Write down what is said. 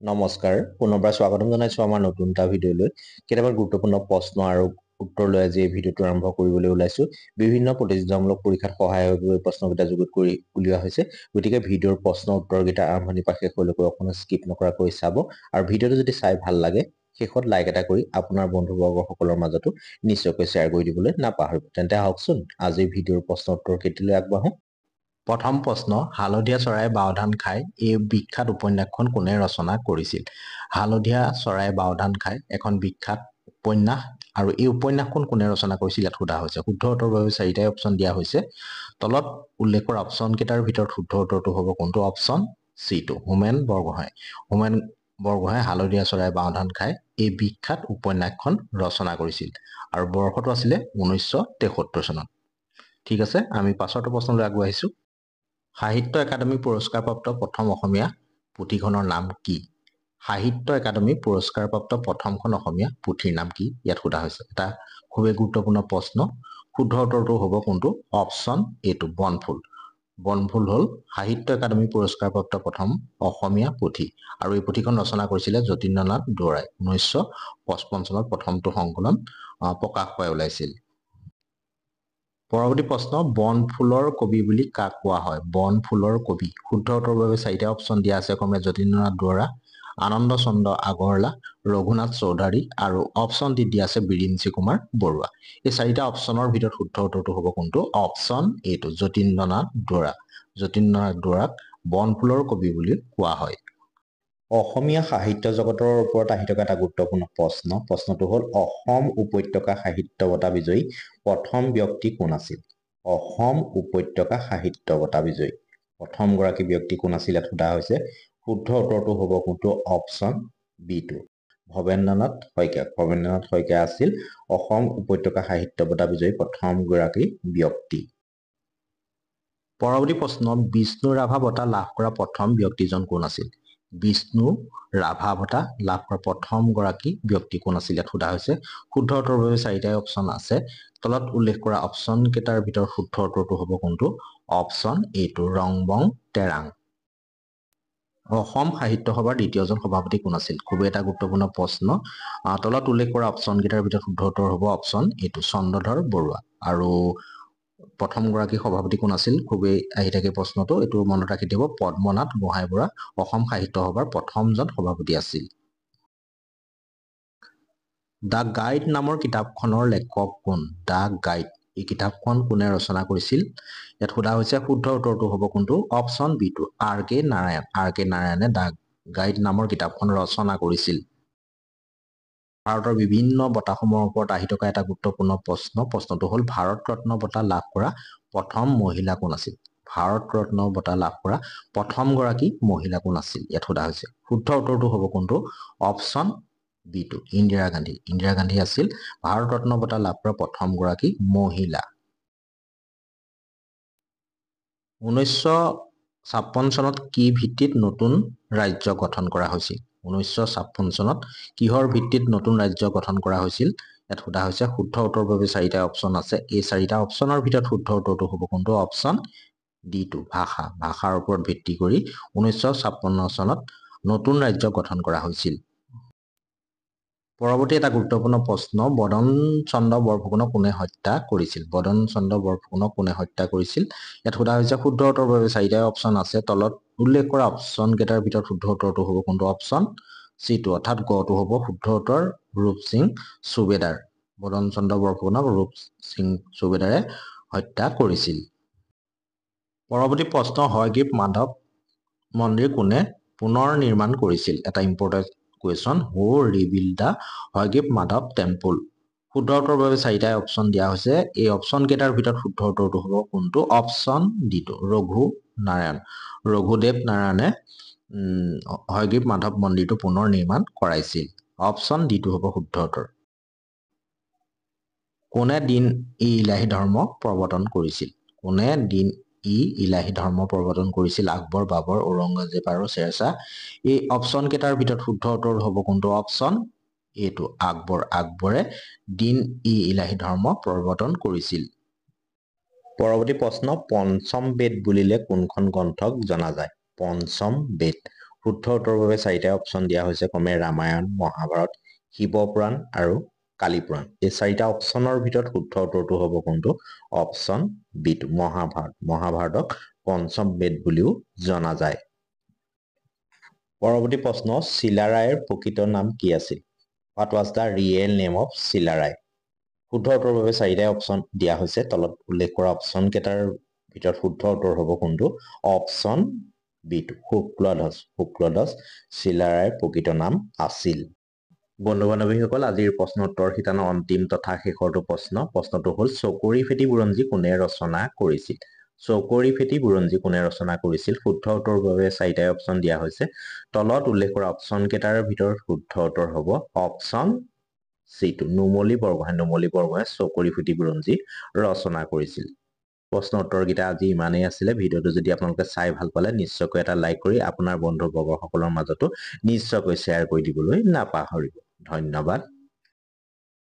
নমস্কাৰ পুনৰবাৰ স্বাগতম জনাইছো আমাৰ নতুন এটা ভিডিঅ'লৈ কেইটামান গুৰুত্বপূৰ্ণ প্ৰশ্ন আৰু উত্তৰ লৈ আজি এই ভিডিঅ'টো আৰম্ভ কৰিবলৈ ওলাইছো বিভিন্ন প্ৰতিযোগিতামূলক পৰীক্ষাত সহায় হ'ব এই প্ৰশ্নকেইটা যুগুত কৰি উলিওৱা হৈছে গতিকে ভিডিঅ'ৰ প্ৰশ্ন উত্তৰকেইটা আৰম্ভণিৰ পৰা শেষলৈকে অকণমান স্কিপ নকৰাকৈ চাব আৰু ভিডিঅ'টো যদি চাই ভাল লাগে শেষত লাইক এটা কৰি আপোনাৰ বন্ধুবৰ্গসকলৰ মাজতো নিশ্চয়কৈ শ্বেয়াৰ কৰি দিবলৈ নাপাহৰিব তেন্তে আহকচোন আজিৰ ভিডিঅ'ৰ প্ৰশ্ন উত্তৰ কেইটালৈ আগবাঢ়ো প্ৰথম প্ৰশ্ন হালধীয়া চৰাই বাওধান খাই এই বিখ্যাত উপন্যাসখন কোনে ৰচনা কৰিছিল হালধীয়া চৰাই বাওধান খাই এখন বিখ্যাত উপন্যাস আৰু এই উপন্যাসখন কোনে ৰচনা কৰিছিল ইয়াত সোধা হৈছে শুদ্ধ উত্তৰৰ বাবে চাৰিটাই অপচন দিয়া হৈছে তলত উল্লেখ কৰা অপচন কেইটাৰ ভিতৰত শুদ্ধ উত্তৰটো হ'ব কোনটো অপচন সি2 হোমেন বৰগোহাঁই হালধীয়া চৰাই বাওধান খাই এই বিখ্যাত উপন্যাসখন ৰচনা কৰিছিল আৰু বৰ্ষটো আছিলে 1973 চনত ঠিক আছে আমি পাছৰটো প্ৰশ্নলৈ আগবাঢ়িছো সাহিত্য একাডেমী পুৰস্কাৰপ্ৰাপ্ত প্ৰথম অসমীয়া পুথিখনৰ নাম কি সাহিত্য একাডেমী পুৰস্কাৰপ্ৰাপ্ত প্ৰথমখন অসমীয়া পুথিৰ নাম কি ইয়াত সোধা হৈছে এটা খুবেই গুৰুত্বপূৰ্ণ প্ৰশ্ন শুদ্ধ উত্তৰটো হ'ব কোনটো অপচন এ2 বনফুল হ'ল সাহিত্য একাডেমী পুৰস্কাৰপ্ৰাপ্ত প্ৰথম অসমীয়া পুথি আৰু এই পুথিখন ৰচনা কৰিছিলে যতীন্দ্ৰনাথ দুৱৰাই 1955 চনত প্ৰথমটো সংকলন প্ৰকাশ পাই ওলাইছিল পৰৱৰ্তী প্ৰশ্ন বনফুলৰ কবি বুলি কাক কোৱা হয় বনফুলৰ কবি শুদ্ধ উত্তৰৰ বাবে চাৰিটা অপচন দিয়া আছে ক্ৰমে যতীন্দ্ৰনাথ দুৱৰা আনন্দ চন্দ্ৰ আগৰৱালা ৰঘুনাথ চৌধুৰী আৰু অপচন ডি দিয়া আছে বিৰিঞ্চি কুমাৰ বৰুৱা এই চাৰিটা অপচনৰ ভিতৰত শুদ্ধ উত্তৰটো হ'ব কোনটো অপচন এ2 যতীন্দ্ৰনাথ দুৱৰাক বনফুলৰ কবি বুলি কোৱা হয় অসমীয়া সাহিত্য জগতৰ ওপৰত আহি থকা এটা গুৰুত্বপূৰ্ণ প্ৰশ্নটো হ'ল অসম উপত্যকা সাহিত্য বঁটা বিজয়ী প্ৰথম ব্যক্তি কোন আছিল অসম উপত্যকা সাহিত্য বঁটা বিজয়ী প্ৰথমগৰাকী ব্যক্তি কোন আছিল ইয়াত সোধা হৈছে শুদ্ধ উত্তৰটো হ'ব কোনটো অপচন বি2 ভৱেন্দ্ৰনাথ শইকীয়া আছিল অসম উপত্যকা সাহিত্য বঁটা বিজয়ী প্ৰথমগৰাকী ব্যক্তি পৰৱৰ্তী প্ৰশ্ন বিষ্ণু ৰাভা বঁটা লাভ কৰা প্ৰথম ব্যক্তিজন কোন আছিল বিষ্ণু ৰাভা বঁটা লাভ কৰা প্ৰথমগৰাকী ব্যক্তি কোন আছিল ইয়াত সোধা হৈছে শুদ্ধ উত্তৰৰ বাবে চাৰিটাই অপচন আছে তলত উল্লেখ কৰা অপচন কেইটাৰ ভিতৰত শুদ্ধ উত্তৰটো হ'ব কোনটো অপচন এ2 ৰংবং তেৰাং অসম সাহিত্য সভাৰ দ্বিতীয়জন সভাপতি কোন আছিল খুবেই এটা গুৰুত্বপূৰ্ণ প্ৰশ্ন তলত উল্লেখ কৰা অপচন কেইটাৰ ভিতৰত শুদ্ধ উত্তৰ হ'ব অপচন এ2 চন্দ্ৰধৰ বৰুৱা আৰু প্ৰথমগৰাকী সভাপতি কোন আছিল খুবেই আহি থাকে প্ৰশ্নটো এইটো মনত ৰাখি দিব পদ্মনাথ গোহাঁই বৰা অসম সাহিত্য সভাৰ প্ৰথমজন সভাপতি আছিল দ্য গাইড নামৰ কিতাপখনৰ লেখক কোন দ্য গাইড এই কিতাপখন কোনে ৰচনা কৰিছিল ইয়াত সোধা হৈছে শুদ্ধ উত্তৰটো হ'ব কোনটো অপচন বি2 আৰ কে নাৰায়ণে দ্য গাইড নামৰ কিতাপখন ৰচনা কৰিছিল ভাৰতৰ বিভিন্ন বঁটাসমূহৰ ওপৰত আহি থকা এটা গুৰুত্বপূৰ্ণ প্ৰশ্নটো হ'ল ভাৰত ৰত্ন বঁটা লাভ কৰা প্ৰথম মহিলা কোন আছিল ভাৰত ৰত্ন বঁটা লাভ কৰা প্ৰথমগৰাকী মহিলা কোন আছিল ইয়াত সোধা হৈছে শুদ্ধ উত্তৰটো হ'ব কোনটো অপচন বি2 ইন্দিৰা গান্ধী আছিল ভাৰত ৰত্ন বঁটা লাভ কৰা প্ৰথমগৰাকী মহিলা 1956 চনত কি ভিত্তিত নতুন ৰাজ্য গঠন কৰা হৈছিল 1956 চনত কিহৰ ভিত্তিত নতুন ৰাজ্য গঠন কৰা হৈছিল ইয়াত সোধা হৈছে শুদ্ধ উত্তৰৰ বাবে চাৰিটা অপচন আছে এই চাৰিটা অপচনৰ ভিতৰত শুদ্ধ উত্তৰটো হ'ব কোনটো অপচন ডি2 ভাষাৰ ওপৰত ভিত্তি কৰি 1956 চনত নতুন ৰাজ্য গঠন কৰা হৈছিল পৰৱৰ্তী এটা গুৰুত্বপূৰ্ণ প্ৰশ্ন বদন চন্দ্ৰ বৰফুকনক কোনে হত্যা কৰিছিল ইয়াত সোধা হৈছে শুদ্ধ উত্তৰৰ বাবে চাৰিটাই অপচন আছে তলত উল্লেখ কৰা অপচন কেইটাৰ ভিতৰত শুদ্ধ উত্তৰটো হ'ব কোনটো অপচন সি2 অৰ্থাৎ গটো হ'ব শুদ্ধ উত্তৰ ৰূপ সিং সুবেদাৰ বদন চন্দ্ৰ বৰফুকনক ৰূপ সিং সুবেদাৰে হত্যা কৰিছিল পৰৱৰ্তী প্ৰশ্ন হয়গ্ৰীৱ মাধৱ মন্দিৰ কোনে পুনৰ নিৰ্মাণ কৰিছিল এটা important question who rebuild the Hayagriva Madhav temple শুদ্ধ উত্তৰৰ বাবে চাৰিটাই অপচন দিয়া হৈছে এই অপচন কেইটাৰ ভিতৰত শুদ্ধ উত্তৰটো হ'ব কোনটো অপচন ডি2 ৰঘুদেৱ নাৰায়ণে হয়গ্ৰীৱ মাধৱ মন্দিৰটো পুনৰ নিৰ্মাণ কৰাইছিল অপচন ডি2 হ'ব শুদ্ধ উত্তৰ কোনে দিন ই ইলাহী ধৰ্ম প্ৰৱৰ্তন কৰিছিল আকবৰ বাবৰ ঔৰংগজেব আৰু শ্বেৰশ্বাহ এই অপচন কেইটাৰ ভিতৰত শুদ্ধ উত্তৰ হ'ব কোনটো অপচন এটো আকবৰে দিন ই ইলাহী ধৰ্ম প্ৰৱৰ্তন কৰিছিল পৰৱৰ্তী প্ৰশ্ন পঞ্চম বেদ বুলিলে কোনখন গ্ৰন্থক জনা যায় পঞ্চম বেদ শুদ্ধ উত্তৰৰ বাবে 4টা অপচন দিয়া হৈছে ক্ৰমে ৰামায়ণ, মহাভাৰত, শিৱপুৰাণ আৰু কালীপুৰাণ। এই 4টা অপচনৰ ভিতৰত শুদ্ধ উত্তৰটো হ'ব কোনটো? অপচন বিটো, মহাভাৰত। মহাভাৰতক পঞ্চম বেদ বুলিও জনা যায়। পৰৱৰ্তী প্ৰশ্ন, চিলাৰায়ৰ প্ৰকৃত নাম কি আছিল? What was the real name of Chilarai? শুদ্ধ উত্তৰৰ বাবে 4টা অপচন দিয়া হৈছে। তলত উল্লেখ কৰা অপচন কেইটাৰ ভিতৰত শুদ্ধ উত্তৰ হ'ব কোনটো? অপচন বিটো, শুক্লধ্বজ। শুক্লধ্বজ চিলাৰায়ৰ প্ৰকৃত নাম আছিল। বন্ধু বান্ধৱীসকল, আজিৰ প্ৰশ্ন উত্তৰ শিতানৰ অন্তিম তথা শেষৰটো প্ৰশ্নটো হ'ল চকৰি ফেটি বুৰঞ্জী কোনে ৰচনা কৰিছিল? চকৰি ফেটি বুৰঞ্জী কোনে ৰচনা কৰিছিল? শুদ্ধ উত্তৰৰ বাবে 4টা অপচন দিয়া হৈছে। তলত উল্লেখ কৰা অপচন কেইটাৰ ভিতৰত শুদ্ধ উত্তৰ হ'ব অপচন চিটো, নুমলী বৰগোহাঁই। নুমলী বৰগোহাঁই চকৰি ফেটি বুৰঞ্জী ৰচনা কৰিছিল। প্ৰশ্ন উত্তৰকেইটা আজি ইমানেই আছিলে। ভিডিঅ'টো যদি আপোনালোকে চাই ভাল পালে নিশ্চয়কৈ এটা লাইক কৰি আপোনাৰ বন্ধু বৰ্গসকলৰ মাজতো নিশ্চয়কৈ শ্বেয়াৰ কৰি দিবলৈ নাপাহৰিব। ধন্যবাদ।